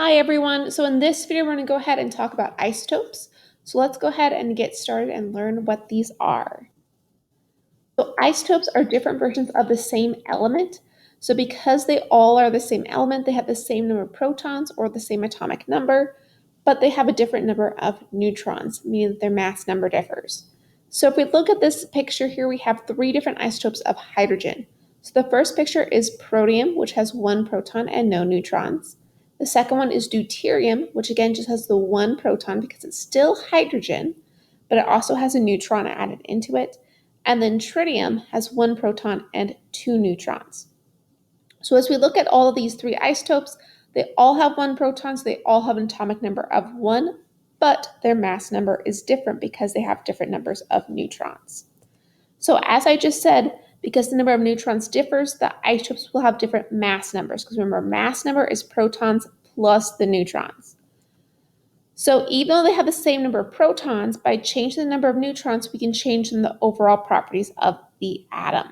Hi everyone, so in this video we're going to go ahead and talk about isotopes. So let's go ahead and get started and learn what these are. So isotopes are different versions of the same element. So because they all are the same element, they have the same number of protons or the same atomic number, but they have a different number of neutrons, meaning that their mass number differs. So if we look at this picture here, we have three different isotopes of hydrogen. So the first picture is protium, which has one proton and no neutrons. The second one is deuterium, which again just has the one proton because it's still hydrogen, but it also has a neutron added into it. And then tritium has one proton and two neutrons. So as we look at all of these three isotopes, they all have one proton, so they all have an atomic number of 1, but their mass number is different because they have different numbers of neutrons. So as I just said, because the number of neutrons differs, the isotopes will have different mass numbers, because remember, mass number is protons plus the neutrons. So even though they have the same number of protons, by changing the number of neutrons, we can change the overall properties of the atom.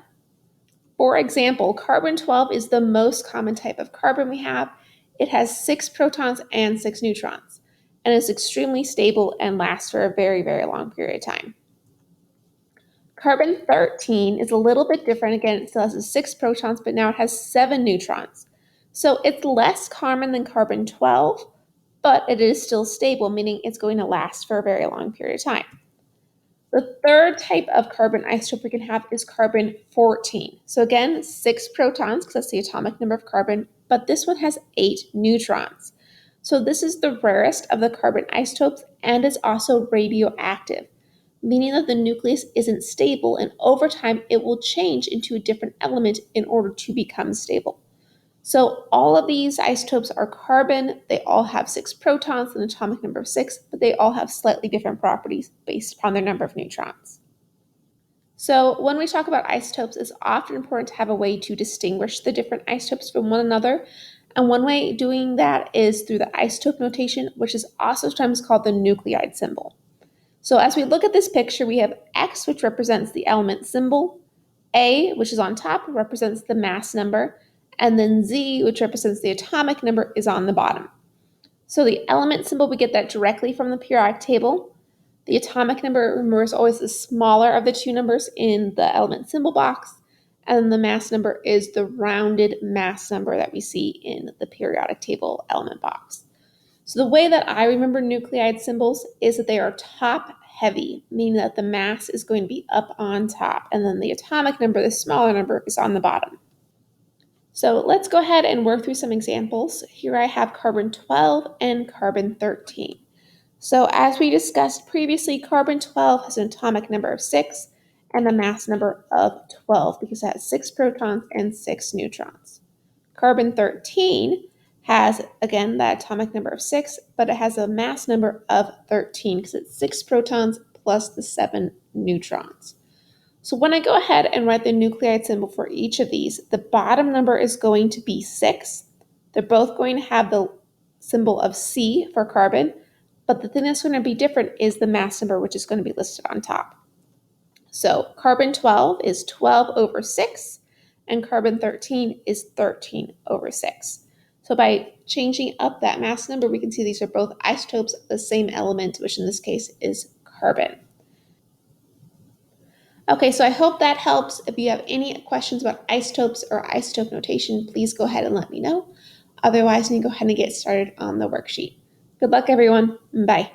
For example, carbon-12 is the most common type of carbon we have. It has 6 protons and 6 neutrons, and is extremely stable and lasts for a very, very long period of time. Carbon-13 is a little bit different. Again, it still has 6 protons, but now it has 7 neutrons. So it's less common than carbon-12, but it is still stable, meaning it's going to last for a very long period of time. The third type of carbon isotope we can have is carbon-14. So again, 6 protons, because that's the atomic number of carbon, but this one has 8 neutrons. So this is the rarest of the carbon isotopes, and it's also radioactive, meaning that the nucleus isn't stable, and over time it will change into a different element in order to become stable. So all of these isotopes are carbon. They all have 6 protons, an atomic number of 6, but they all have slightly different properties based upon their number of neutrons. So when we talk about isotopes, it's often important to have a way to distinguish the different isotopes from one another. And one way doing that is through the isotope notation, which is also sometimes called the nuclide symbol. So as we look at this picture, we have X, which represents the element symbol, A, which is on top, represents the mass number, and then Z, which represents the atomic number, is on the bottom. So the element symbol, we get that directly from the periodic table. The atomic number, remember, is always the smaller of the two numbers in the element symbol box, and the mass number is the rounded mass number that we see in the periodic table element box. So the way that I remember nuclide symbols is that they are top heavy, meaning that the mass is going to be up on top, and then the atomic number, the smaller number, is on the bottom. So let's go ahead and work through some examples. Here I have carbon-12 and carbon-13. So as we discussed previously, carbon-12 has an atomic number of 6 and a mass number of 12 because it has 6 protons and 6 neutrons. Carbon-13 has, again, that atomic number of 6, but it has a mass number of 13 because it's 6 protons plus the 7 neutrons. So when I go ahead and write the nuclide symbol for each of these, the bottom number is going to be 6. They're both going to have the symbol of C for carbon, but the thing that's going to be different is the mass number, which is going to be listed on top. So carbon-12 is 12 over 6, and carbon-13 is 13 over 6. So by changing up that mass number, we can see these are both isotopes of the same element, which in this case is carbon. Okay, so I hope that helps. If you have any questions about isotopes or isotope notation, please go ahead and let me know. Otherwise, you can go ahead and get started on the worksheet. Good luck, everyone. Bye.